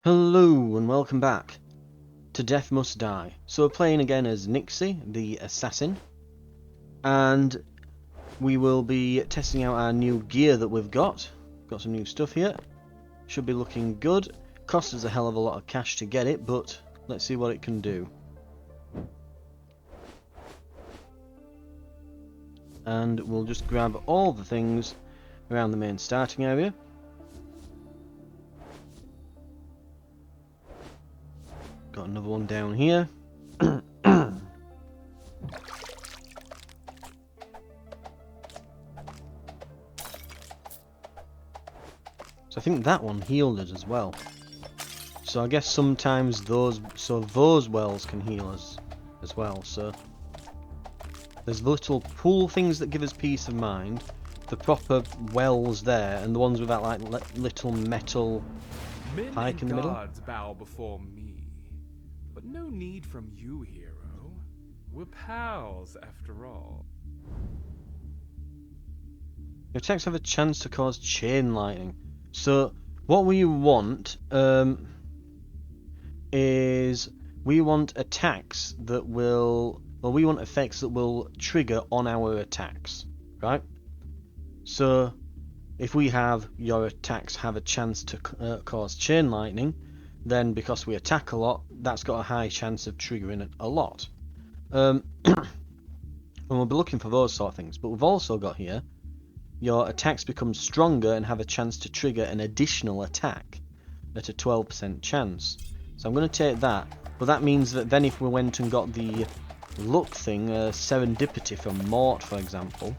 Hello and welcome back to Death Must Die. So we're playing again as Nixie, the assassin, and we will be testing out our new gear that we've got. Got some new stuff here. Should be looking good. Cost us a hell of a lot of cash to get it, but let's see what it can do. And we'll just grab all the things around the main starting area. Got another one down here. So I think that one healed us as well. So I guess sometimes those wells can heal us as well. So there's the little pool things that give us peace of mind, the proper wells there, and the ones with that like little metal pike in the middle. Gods bow before me, but no need from you, hero. We're pals after all. Your attacks have a chance to cause chain lightning. So what we want is we want attacks that will, well, we want effects that will trigger on our attacks, right? So if we have your attacks have a chance to cause chain lightning, then because we attack a lot, that's got a high chance of triggering it a lot. And we'll be looking for those sort of things. But we've also got here, your attacks become stronger and have a chance to trigger an additional attack at a 12% chance. So I'm going to take that, but that means that then if we went and got the luck thing, serendipity from Mort, for example,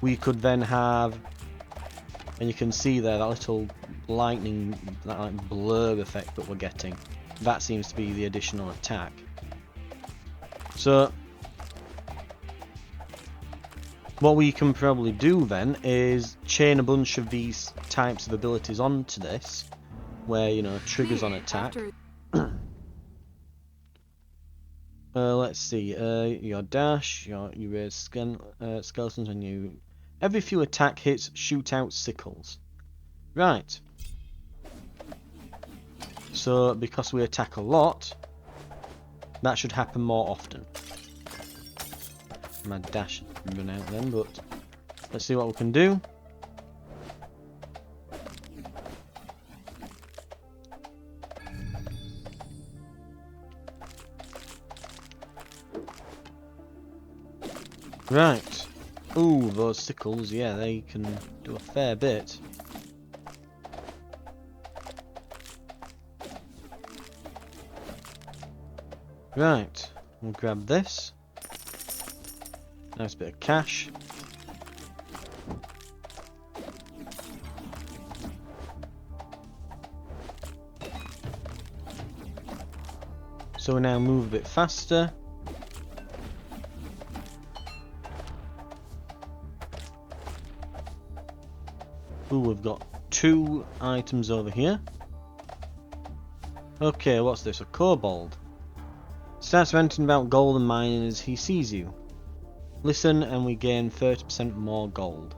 we could then have, and you can see there that little lightning, that like blur effect that we're getting. That seems to be the additional attack. So what we can probably do then is chain a bunch of these types of abilities onto this, where, you know, triggers on attack. Let's see, your dash, you raise skeletons, and you every few attack hits shoot out sickles. Right. So because we attack a lot, that should happen more often. My dash run out then, but let's see what we can do. Right. Ooh, those sickles, yeah, they can do a fair bit. Right, we'll grab this. Nice bit of cash. So we now move a bit faster. Ooh, we've got 2 items over here. Okay, what's this? A kobold. Starts ranting about gold and mining as he sees you. Listen and we gain 30% more gold.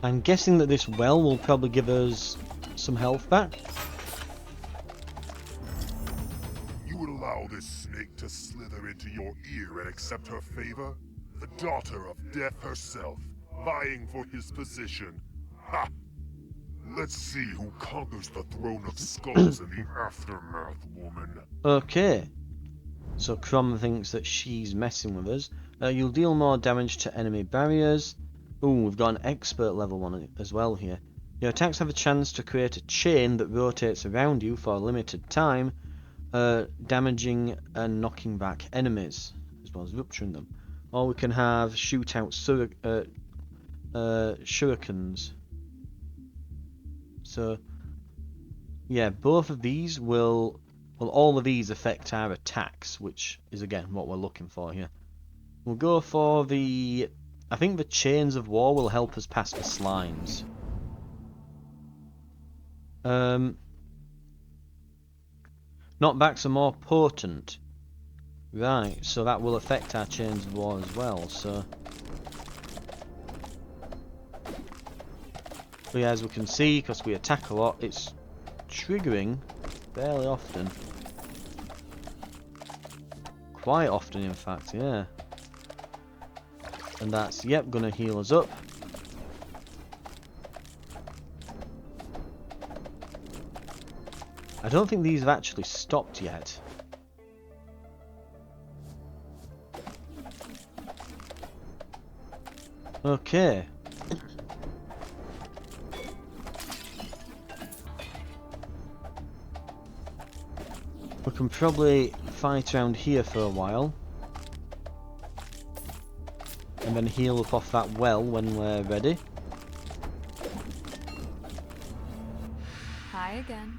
I'm guessing that this well will probably give us some health back. You would allow this snake to slither into your ear and accept her favor? The daughter of death herself, vying for his position. Ha! Let's see who conquers the throne of skulls in the aftermath, woman. Okay. So Crom thinks that she's messing with us. You'll deal more damage to enemy barriers. Ooh, we've got an expert level one as well here. Your attacks have a chance to create a chain that rotates around you for a limited time, damaging and knocking back enemies, as well as rupturing them. Or we can have shoot out shurikens. So, yeah, both of these will... Well, all of these affect our attacks, which is, again, what we're looking for here. We'll go for the... I think the Chains of War will help us past the slimes. Knockbacks are more potent. Right, so that will affect our chains of war as well, so... But yeah, as we can see, because we attack a lot, it's triggering fairly often. Quite often, in fact, yeah. And that's, yep, gonna heal us up. I don't think these have actually stopped yet. Okay. We can probably fight around here for a while. And then heal up off that well when we're ready. Hi again.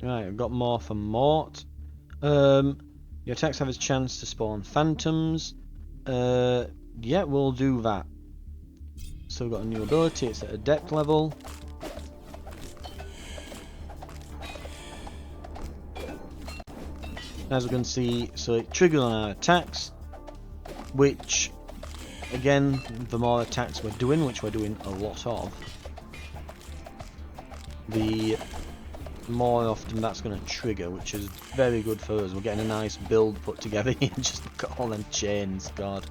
Right, I've got more for Mort. Your attacks have a chance to spawn phantoms. Yeah, we'll do that. So we've got a new ability, it's at adept level. As we can see, so it triggers on our attacks, which, again, the more attacks we're doing, which we're doing a lot of, the more often that's going to trigger, which is very good for us. We're getting a nice build put together here. Just look at all them chains, God.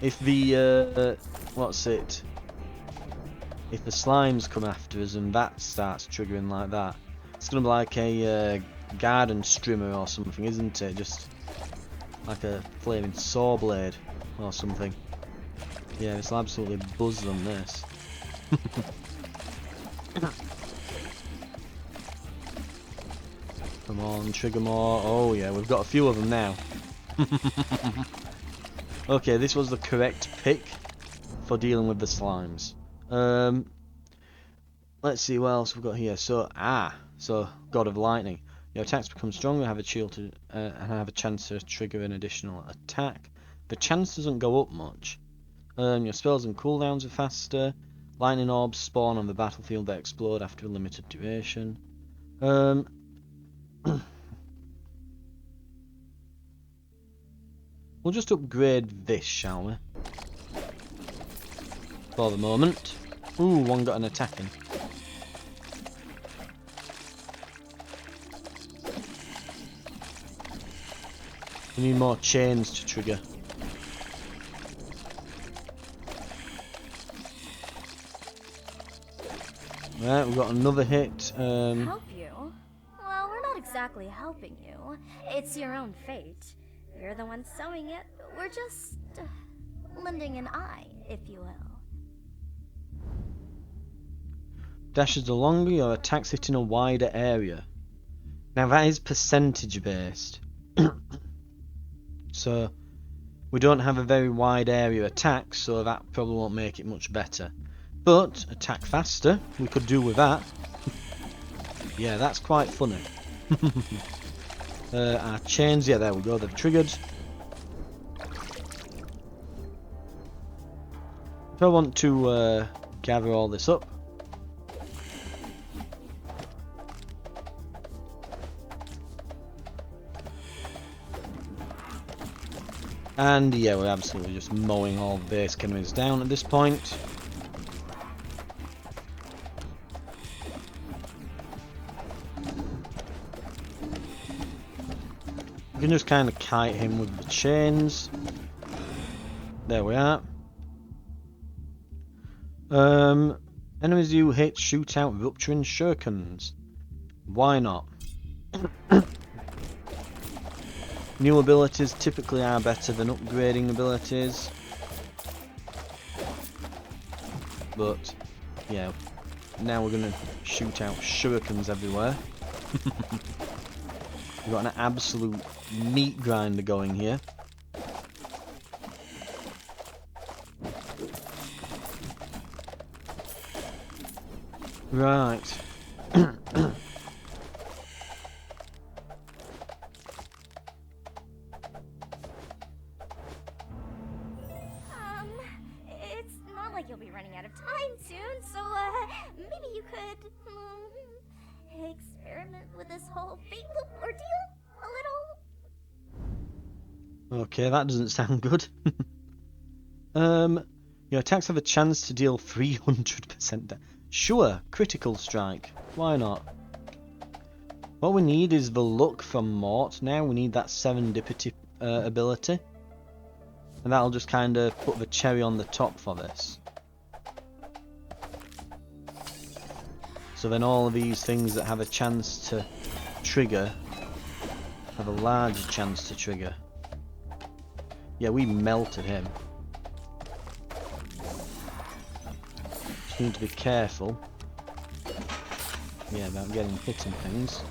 If the, what's it? If the slimes come after us and that starts triggering like that, it's going to be like a garden strimmer or something, isn't it? Just like a flaming saw blade or something. Yeah, it's absolutely buzz them, this. Come on, trigger more. Oh yeah, we've got a few of them now. Okay, this was the correct pick for dealing with the slimes. Let's see what else we've got here. So, God of Lightning. Your attacks become stronger, have a shield to, and have a chance to trigger an additional attack. The chance doesn't go up much. Your spells and cooldowns are faster. Lightning orbs spawn on the battlefield that explode after a limited duration. We'll just upgrade this, shall we? For the moment. Ooh, one got an attack in. We need more chains to trigger. Right, we've got another hit. Help you? Well, we're not exactly helping you. It's your own fate. You're the one sowing it. We're just lending an eye, if you will. Dashes the longer, your attacks hit in a wider area. Now that is percentage based. So we don't have a very wide area attack, so that probably won't make it much better. But attack faster, we could do with that. Yeah, that's quite funny. Our chains, yeah, there we go, they've triggered. If I want to gather all this up. And yeah, we're absolutely just mowing all the base enemies down at this point. We can just kind of kite him with the chains. There we are. Enemies you hit shoot out rupturing shurikens. Why not? New abilities typically are better than upgrading abilities. But, yeah, now we're going to shoot out shurikens everywhere. We've got an absolute meat grinder going here. Right. It's not like you'll be running out of time soon, so, maybe you could, experiment with this whole fate loop ordeal a little? Okay, that doesn't sound good. Your attacks have a chance to deal 300% damage. Sure, critical strike. Why not? What we need is the luck from Mort. Now we need that serendipity ability. And that'll just kind of put the cherry on the top for this. So then all of these things that have a chance to trigger have a larger chance to trigger. Yeah, we melted him. Just need to be careful. Yeah, about getting hit and things.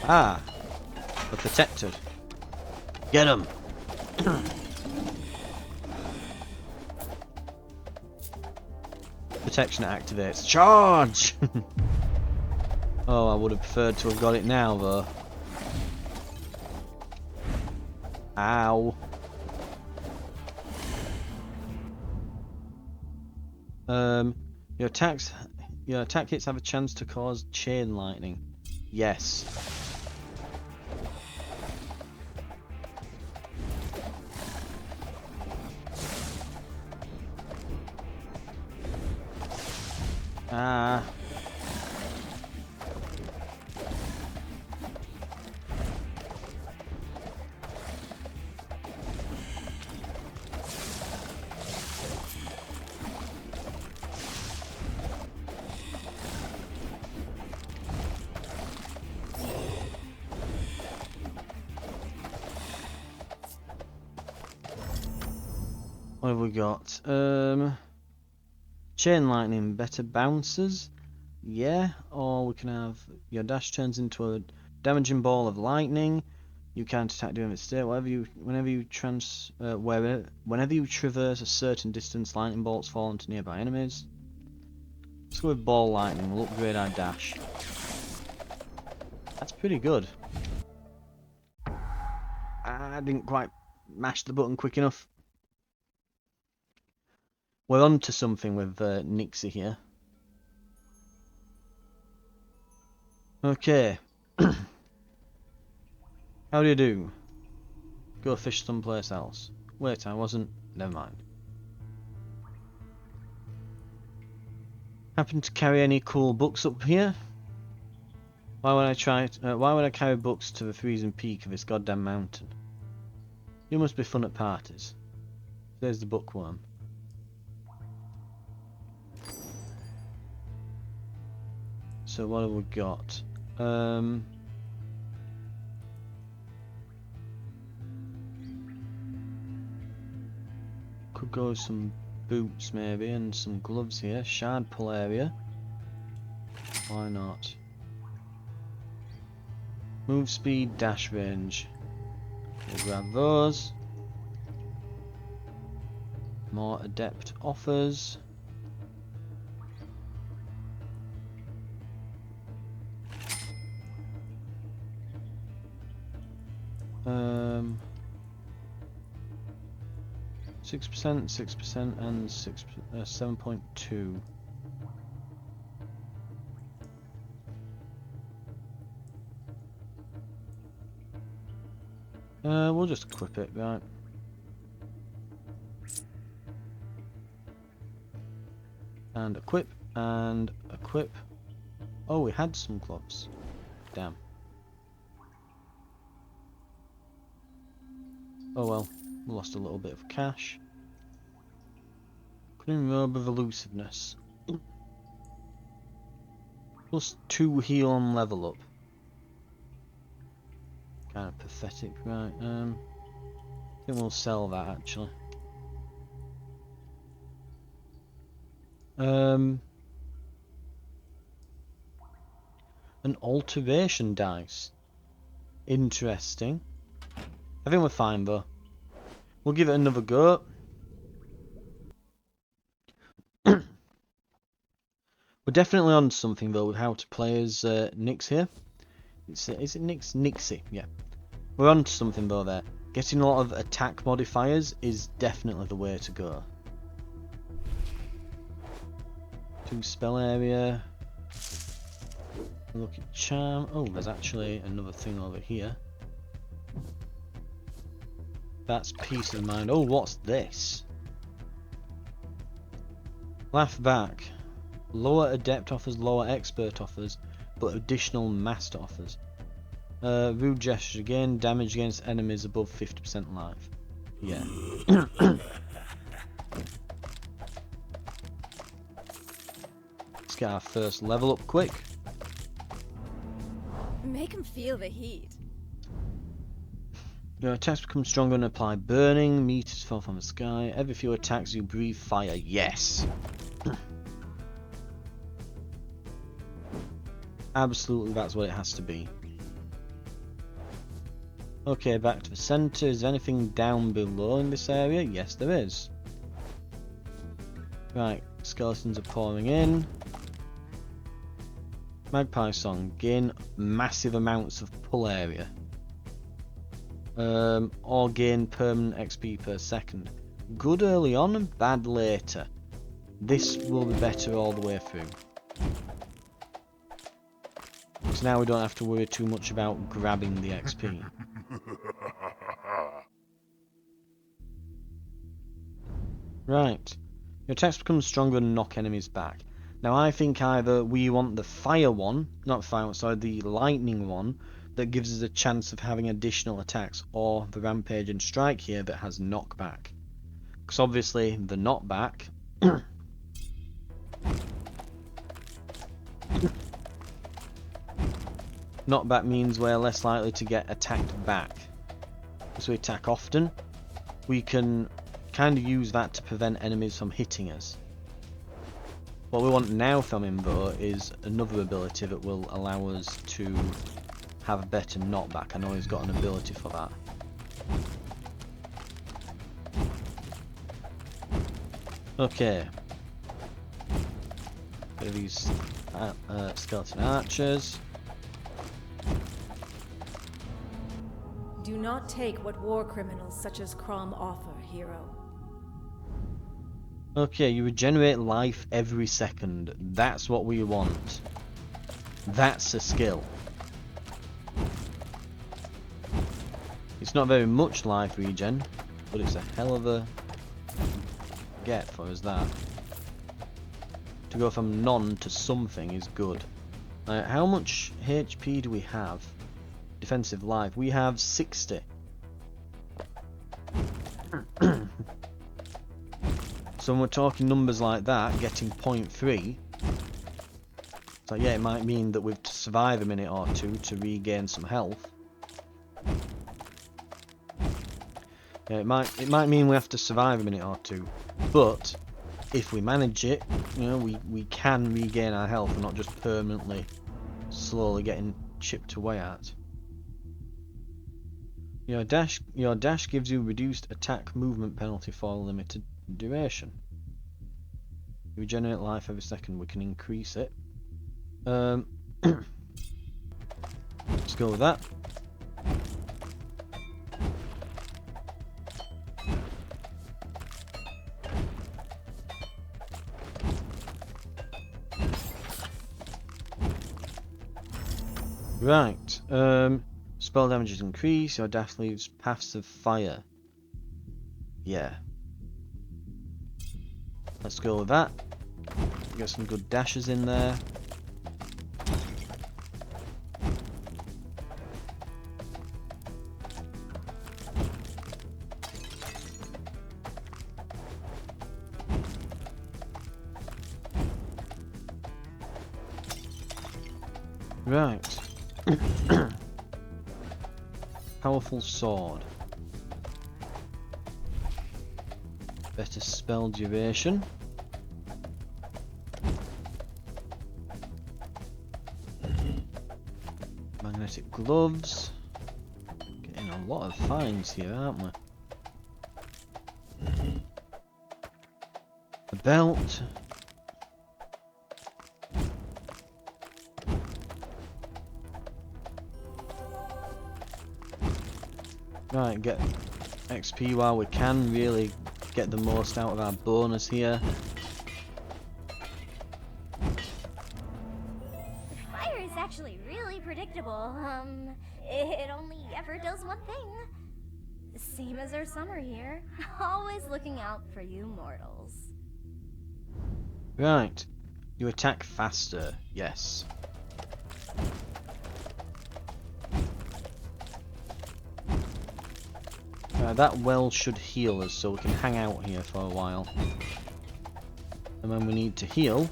Ah! We're protected. Get him! Protection activates. Charge! Oh, I would have preferred to have got it now, though. Ow. Your attack hits have a chance to cause chain lightning. Yes. Ah. What have we got? Chain lightning, better bounces. Yeah, or we can have your dash turns into a damaging ball of lightning. You can't attack during its state. Whenever you traverse a certain distance, lightning bolts fall into nearby enemies. Let's go with ball lightning. We'll upgrade our dash. That's pretty good. I didn't quite mash the button quick enough. We're on to something with Nixie here. Okay. How do you do? Go fish someplace else. Wait, I wasn't. Never mind. Happen to carry any cool books up here? Why would I carry books to the freezing peak of this goddamn mountain? You must be fun at parties. There's the bookworm. So what have we got? Could go with some boots maybe and some gloves here. Shard pull area. Why not? Move speed, dash range. We'll grab those. More adept offers. Um, 6%, 6%, and 7.2. We'll just equip it, right? And equip, and equip. Oh, we had some gloves. Damn. Oh well, we lost a little bit of cash. Cunning robe of elusiveness. Plus 2 heal on level up. Kind of pathetic, right? I think we'll sell that actually. An alteration dice. Interesting. I think we're fine though. We'll give it another go. We're definitely on something though with how to play as Nyx here. Is it Nyx? Nixie, yeah. We're on to something though there. Getting a lot of attack modifiers is definitely the way to go. 2 spell area. Look at charm. Oh, there's actually another thing over here. That's peace of mind. Oh, what's this? Laugh back. Lower adept offers, lower expert offers, but additional master offers. Rude gesture again. Damage against enemies above 50% life. Yeah. Let's get our first level up quick. Make him feel the heat. Your attacks become stronger and apply burning. Meters fall from the sky. Every few attacks you breathe fire. Yes. Absolutely, that's what it has to be. Okay, back to the centre. Is there anything down below in this area? Yes, there is. Right, skeletons are pouring in. Magpie song. Gain massive amounts of pull area. Or gain permanent XP per second. Good early on and bad later. This will be better all the way through. So now we don't have to worry too much about grabbing the XP. Right. Your attacks become stronger and knock enemies back. Now I think either we want the fire one, not fire one, sorry, the lightning one, that gives us a chance of having additional attacks, or the rampage and strike here that has knockback. Because obviously the knockback knockback means we're less likely to get attacked back. So we attack often. We can kind of use that to prevent enemies from hitting us. What we want now from him though is another ability that will allow us to have a better knockback. I know he's got an ability for that. Okay. Bit of these skeleton archers. Do not take what war criminals such as Crom offer, hero. Okay, you regenerate life every second. That's what we want. That's a skill. It's not very much life regen, but it's a hell of a get for us, that. To go from none to something is good. How much HP do we have? Defensive life. We have 60. So when we're talking numbers like that, getting 0.3, so yeah, it might mean that we've to survive a minute or two to regain some health. Yeah, it might mean we have to survive a minute or two, but if we manage it, you know, we can regain our health and not just permanently, slowly getting chipped away at. Your dash gives you reduced attack movement penalty for a limited duration. You regenerate life every second. We can increase it. Let's go with that. Right. Spell damage is increased. Your dash leaves paths of fire. Yeah. Let's go with that. Get some good dashes in there. Right. Powerful sword. Better spell duration. Magnetic gloves. Getting a lot of finds here, aren't we? A belt. Right, get XP while we can, really get the most out of our bonus here. Fire is It's actually really predictable. It only ever does one thing. Same as our summer here. Always looking out for you mortals. Right. You attack faster. Yes. That well should heal us, so we can hang out here for a while. And when we need to heal,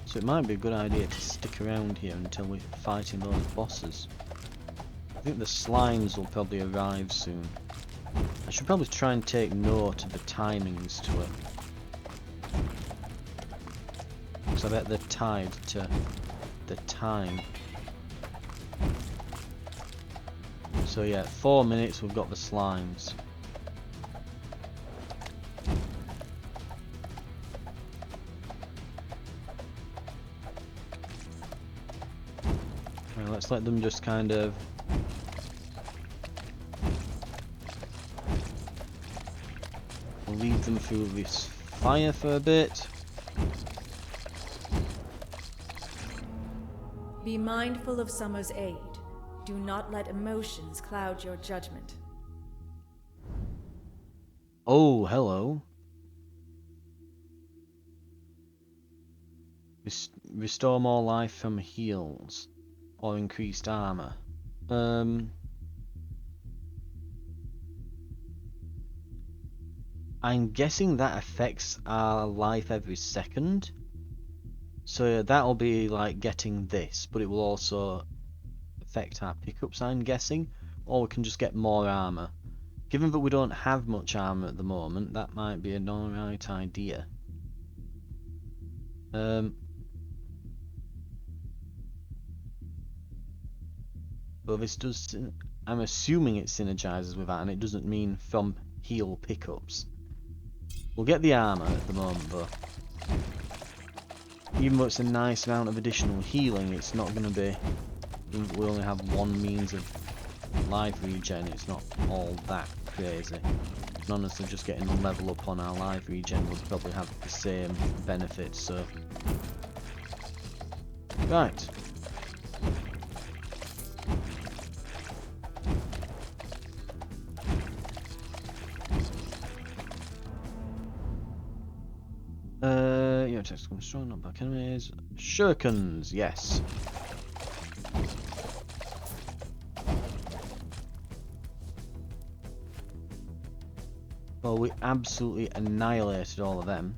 so it might be a good idea to stick around here until we're fighting those bosses. I think the slimes will probably arrive soon. I should probably try and take note of the timings to it. Because I bet they're tied to the time. So yeah, 4 minutes we've got the slimes. Right, let's let them just kind of lead them through this fire for a bit. Be mindful of Summer's aid. Do not let emotions cloud your judgment. Oh, hello. Restore more life from heals or increased armor. I'm guessing that affects our life every second. So that'll be like getting this, but it will also affect our pickups, I'm guessing. Or we can just get more armor. Given that we don't have much armor at the moment, that might be an alright idea. But this does, I'm assuming it synergizes with that, and it doesn't mean from heal pickups. We'll get the armor at the moment, though. Even though it's a nice amount of additional healing, it's not going to be... We only have one means of life regen, it's not all that crazy. And honestly, just getting a level up on our life regen would probably have the same benefits, so... Right. Your attacks become strong, not back enemies. Shurikens, yes. Well, we absolutely annihilated all of them.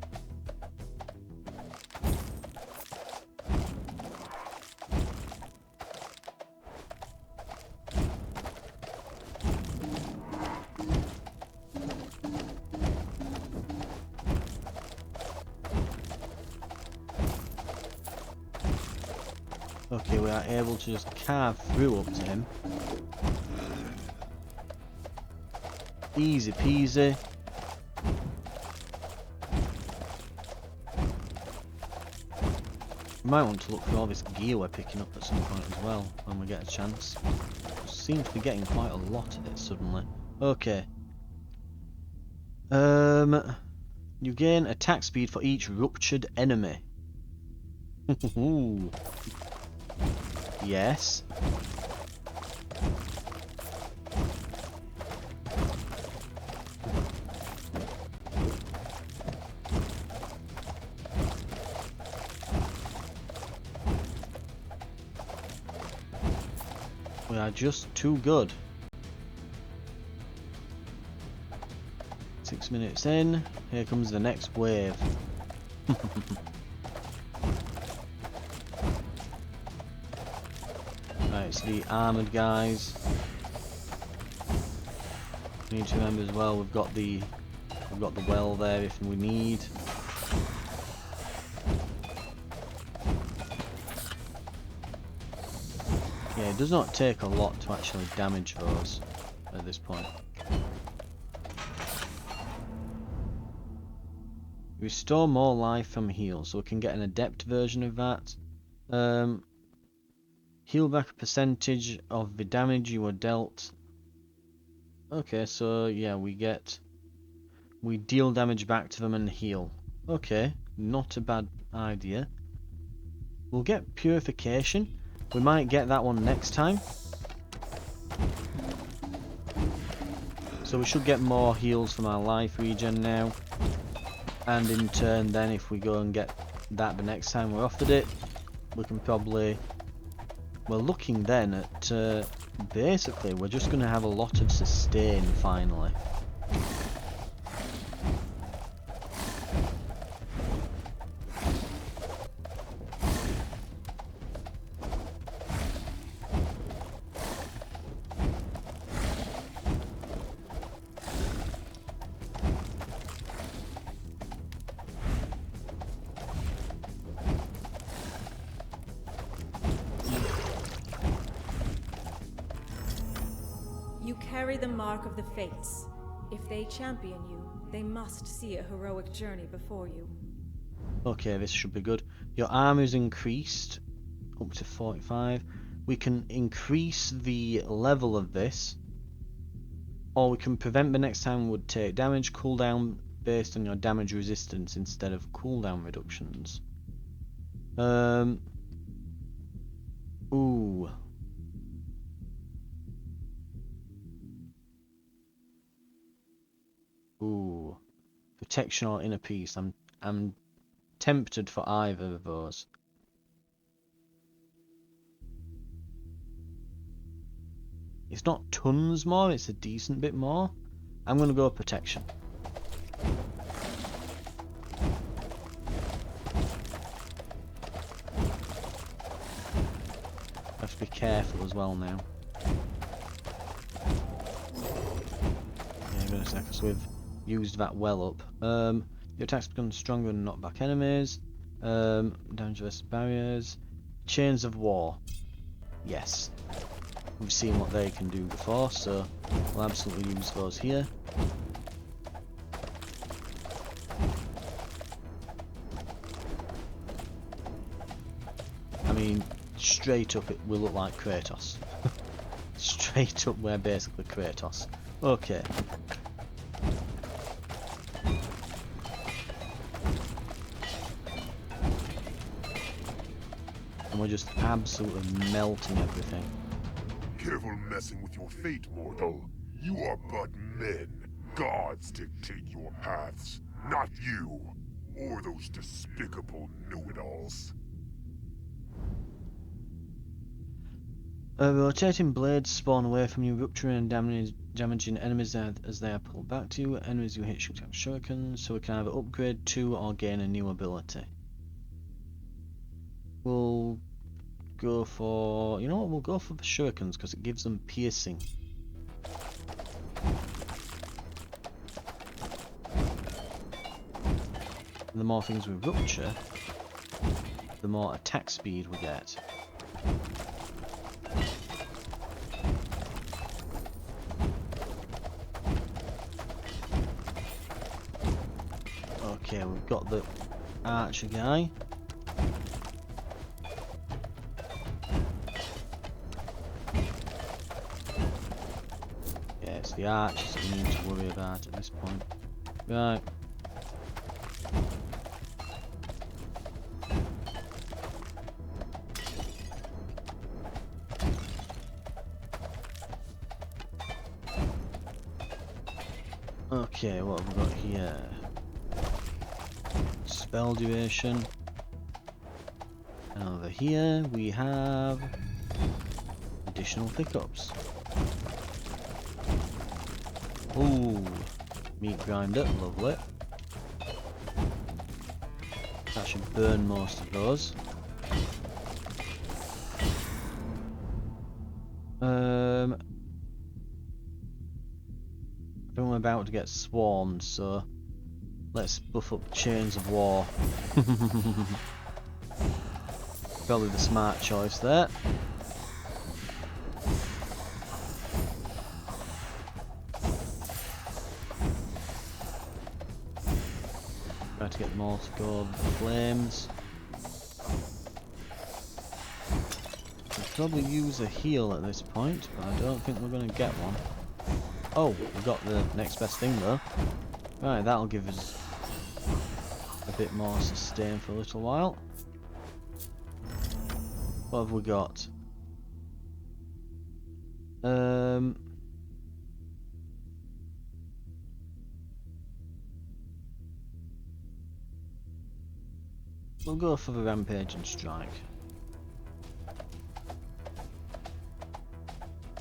Okay, we are able to just carve through up to him. Easy peasy. We might want to look for all this gear we're picking up at some point as well, when we get a chance. Seems to be getting quite a lot of it suddenly. Okay. You gain attack speed for each ruptured enemy. Yes. We are just too good. 6 minutes in, here comes the next wave. Right, it's the armoured guys. We need to remember as well, we've got the well there if we need. Yeah, it does not take a lot to actually damage those at this point. Restore more life from heal, so we can get an adept version of that. Heal back a percentage of the damage you were dealt. Okay, so yeah, we deal damage back to them and heal. Okay, not a bad idea. We'll get purification. We might get that one next time. So we should get more heals from our life regen now. And in turn then, if we go and get that the next time we're offered it, we can probably... We're looking then at... basically, we're just going to have a lot of sustain finally. You carry the mark of the Fates. If they champion you, they must see a heroic journey before you. Okay, this should be good. Your armor's increased up to 45. We can increase the level of this, or we can prevent the next time would take damage cooldown based on your damage resistance instead of cooldown reductions. Ooh. Ooh. Protection or inner peace. I'm tempted for either of those. It's not tons more, it's a decent bit more. I'm gonna go protection. Have to be careful as well now. Yeah, give it a sec, so we've used that well up. Your attacks become stronger and knock back enemies. Damage versus barriers. Chains of War. Yes. We've seen what they can do before, so we'll absolutely use those here. I mean, straight up it will look like Kratos. Straight up we're basically Kratos. Okay. And we're just absolutely melting everything. Careful messing with your fate, mortal. You are but men. Gods dictate your paths, not you, or those despicable know-it-alls. Rotating blades spawn away from you, rupturing and damaging enemies as they are pulled back to you. Enemies you hit shoot out shurikens, so we can either upgrade to or gain a new ability. We'll go for... You know what, we'll go for the shurikens because it gives them piercing. And the more things we rupture, the more attack speed we get. Okay, we've got the archer guy. Yeah, it's the archers that we need to worry about at this point. Right. Okay, what have we got here? Spell duration. And over here we have additional pickups. Ooh, meat grinder, lovely. That should burn most of those. I think we're about to get swarmed, so let's buff up Chains of War. Probably the smart choice there. Try to get them all to go over the flames. We'll probably use a heal at this point, but I don't think we're going to get one. Oh, we got the next best thing though. Right, that'll give us a bit more sustain for a little while. What have we got? We'll go for the rampage and strike.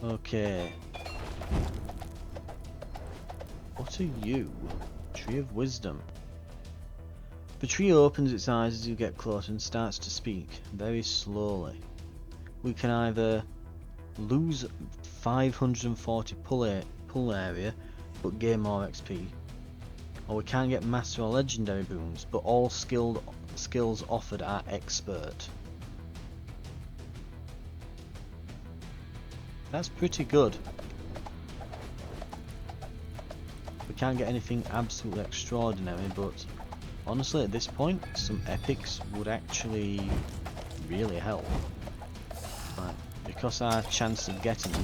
Okay. What are you? Tree of Wisdom. The tree opens its eyes as you get close and starts to speak, very slowly. We can either lose 540 pull area, but gain more XP, or we can get master or legendary boons, but all skills offered are expert. That's pretty good. We can't get anything absolutely extraordinary, but honestly at this point some epics would actually really help. Because our chance of getting them,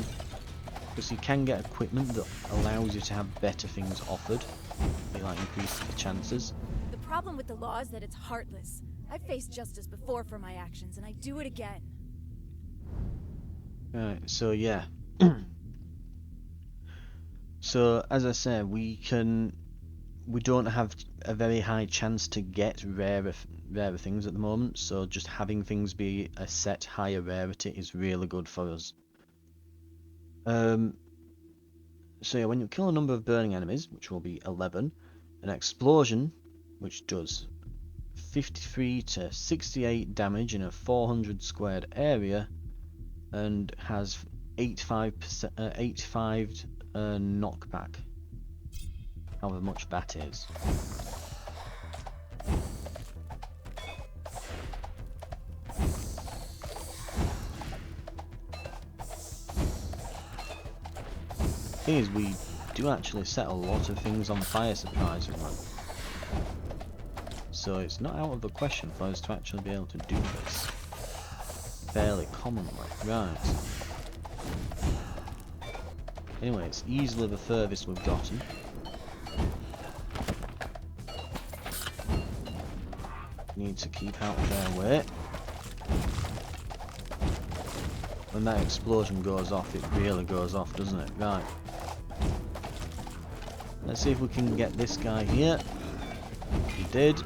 because you can get equipment that allows you to have better things offered, it like increases the chances. The problem with the law is that it's heartless. I've faced justice before for my actions, and I do it again. Right, so yeah. So as I said, we don't have a very high chance to get rarer things at the moment, so just having things be a set higher rarity is really good for us. So yeah, when you kill a number of burning enemies, which will be 11, an explosion, which does 53 to 68 damage in a 400 squared area, and has 85 knockback. However much that is. Thing is, we do actually set a lot of things on fire, surprisingly. So it's not out of the question for us to actually be able to do this fairly commonly. Right. Anyway, it's easily the furthest we've gotten. Need to keep out of their way. When that explosion goes off, it really goes off, doesn't it? Right. Let's see if we can get this guy here. We did.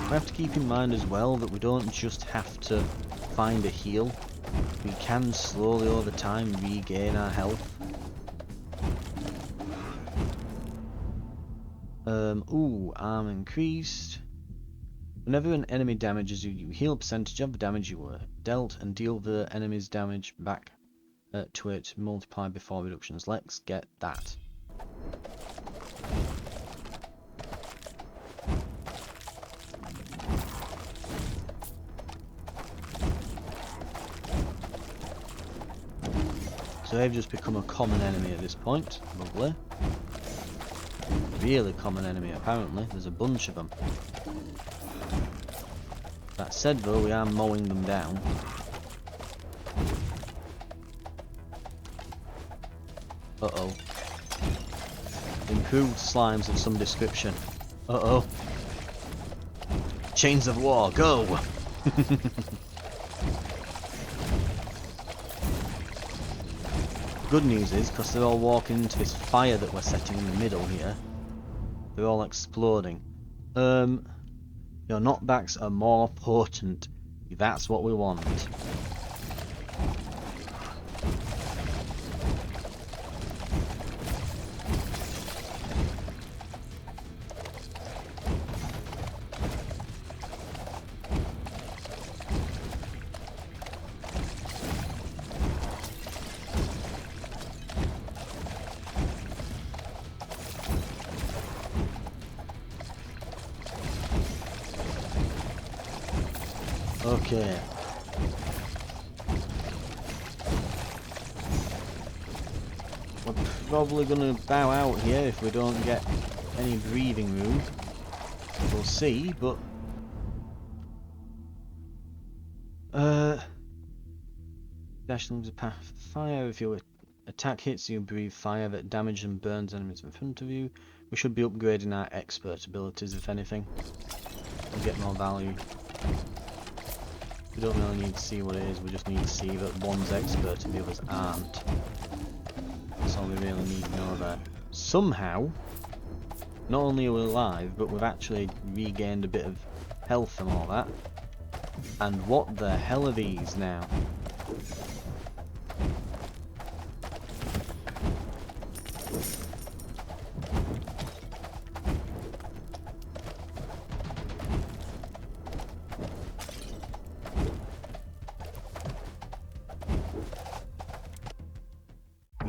We have to keep in mind as well that we don't just have to find a heal. We can slowly over time regain our health. Ooh, arm increased. Whenever an enemy damages you, you heal a percentage of the damage you were dealt and deal the enemy's damage back to it, multiplied before reductions. Let's get that. So they've just become a common enemy at this point. Lovely. Really common enemy apparently. There's a bunch of them. That said though, we are mowing them down. Uh-oh. Improved slimes of some description. Uh-oh. Chains of war, go! Good news is, because they're all walking into this fire that we're setting in the middle here, they're all exploding. Your knockbacks are more potent. That's what we want. Okay. We're probably going to bow out here if we don't get any breathing room. We'll see, but... Dash leaves a path of fire. If your attack hits you, breathe fire that damages and burns enemies in front of you. We should be upgrading our expert abilities, if anything. We'll get more value. We don't really need to see what it is, we just need to see that one's expert and the others aren't. That's all we really need to know there. Somehow, not only are we alive, but we've actually regained a bit of health and all that. And what the hell are these now?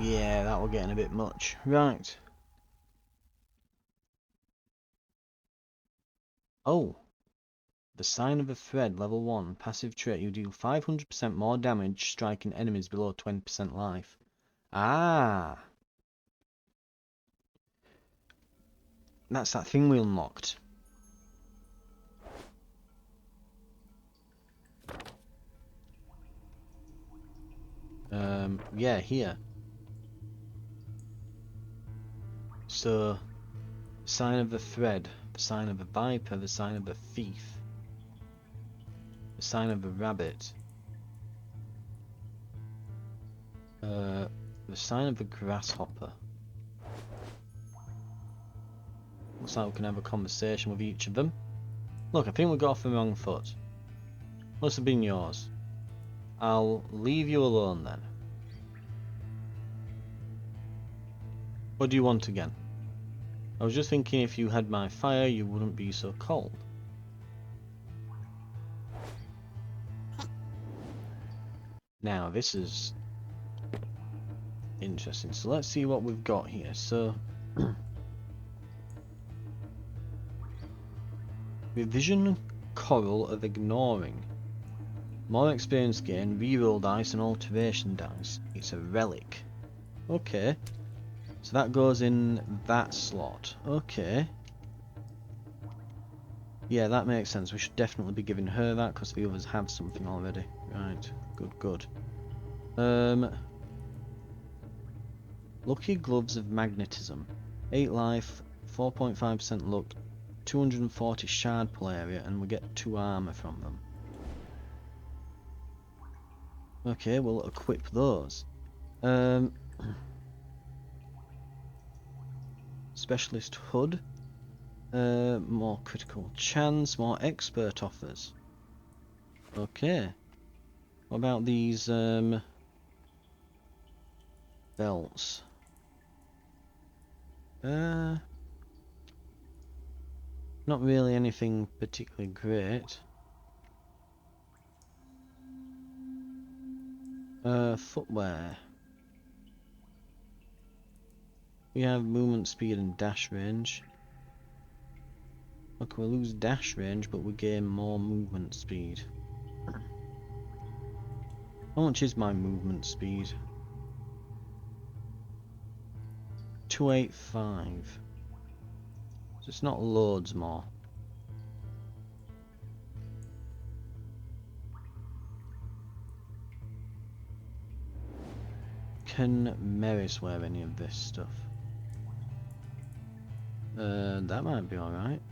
Yeah, that was getting a bit much. Right. Oh. The Sign of a Thread, level 1. Passive trait. You deal 500% more damage striking enemies below 20% life. Ah. That's that thing we unlocked. Yeah, here. So, Sign of a Thread, the Sign of a Viper, the Sign of a Thief, the Sign of a Rabbit, the Sign of a Grasshopper. Looks like we can have a conversation with each of them. Look, I think we got off the wrong foot. Must have been yours. I'll leave you alone then. What do you want again? I was just thinking if you had my fire, you wouldn't be so cold. Now, this is interesting. So let's see what we've got here. So, Revision Coral of Ignoring. More experience gain, reroll dice and alteration dice. It's a relic. Okay. So that goes in that slot. Okay. Yeah, that makes sense. We should definitely be giving her that because the others have something already. Right. Good, good. Lucky Gloves of Magnetism. 8 life, 4.5% luck, 240 shard pull area, and we get 2 armor from them. Okay, we'll equip those. Specialist Hood. More critical chance, more expert offers. Okay. What about these belts? Not really anything particularly great. Footwear. We have movement speed and dash range. Okay, we lose dash range, but we gain more movement speed. How much is my movement speed? 285. So it's not loads more. Can Meris wear any of this stuff? That might be alright.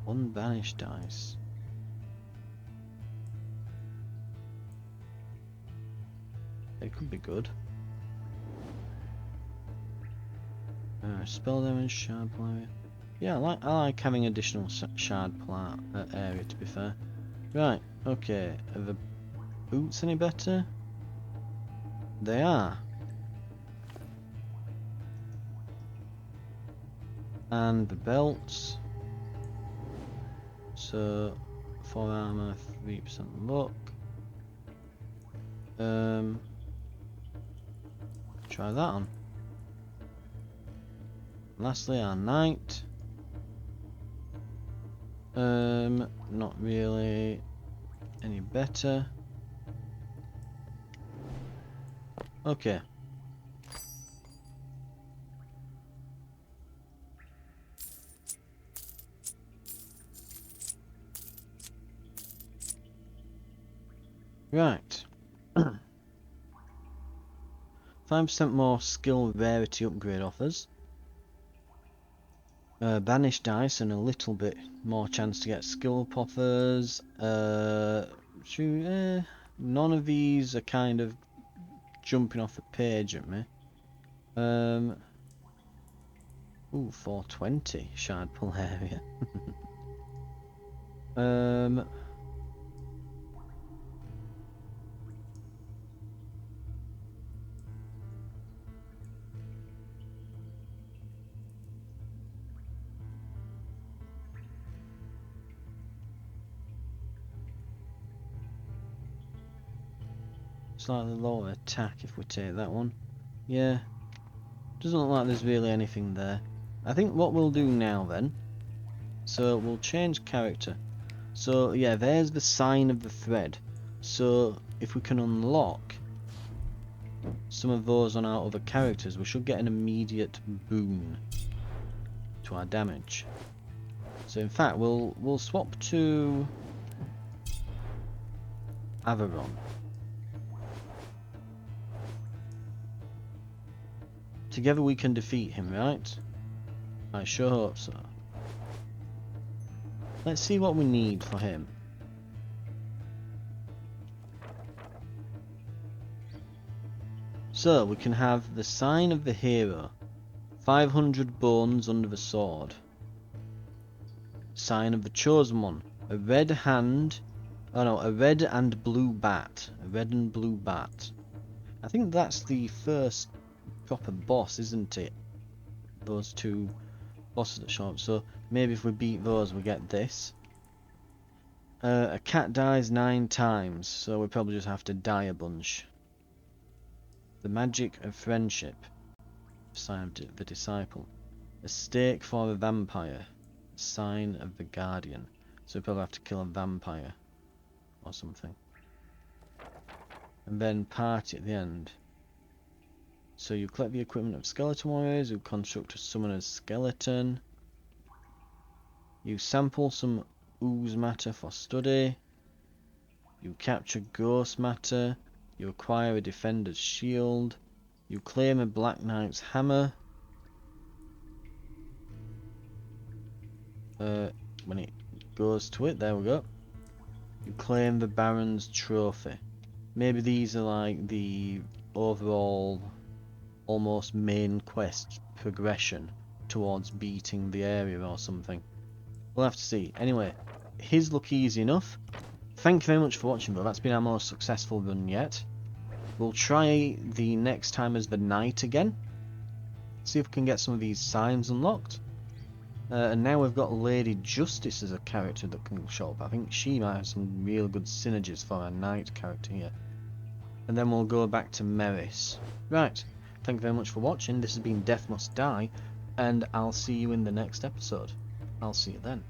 One vanish dice. It could be good. Spell damage, shard pull area. Yeah, I like having additional shard pull area, to be fair. Right, okay. Are the boots any better? They are. And the belts. So, 4 armor, 3% luck. Try that on. Lastly, our knight. Not really any better. Okay. Right. 5% more skill rarity upgrade offers. Banished dice and a little bit more chance to get skill up offers. None of these are kind of jumping off the page at me. Ooh, 420 shard pull area. Slightly lower attack if we take that one. Yeah. Doesn't look like there's really anything there. I think what we'll do now then, so we'll change character. So yeah, there's the sign of the thread. So if we can unlock some of those on our other characters, we should get an immediate boon to our damage. So in fact, we'll swap to Averon. Together we can defeat him, right? I sure hope so. Let's see what we need for him. So we can have the sign of the hero, 500 bones under the sword, sign of the chosen one, a red hand, oh no, a red and blue bat, a red and blue bat. I think that's the first proper boss, isn't it? Those two bosses that show up. So maybe if we beat those, we get this. A cat dies 9 times, so we probably just have to die a bunch. The magic of friendship, sign of the disciple. A stake for a vampire, sign of the guardian. So we probably have to kill a vampire or something. And then party at the end. So you collect the equipment of skeleton warriors, you construct a summoner's skeleton. You sample some ooze matter for study. You capture ghost matter. You acquire a defender's shield. You claim a black knight's hammer. When it goes to it, there we go. You claim the Baron's trophy. Maybe these are like the overall almost main quest progression towards beating the area or something. We'll have to see. Anyway, his look easy enough. Thank you very much for watching though, that's been our most successful run yet. We'll try the next time as the knight again. See if we can get some of these signs unlocked. And now we've got Lady Justice as a character that can show up. I think she might have some real good synergies for our knight character here. And then we'll go back to Meris. Right. Thank you very much for watching. This has been Death Must Die, and I'll see you in the next episode. I'll see you then.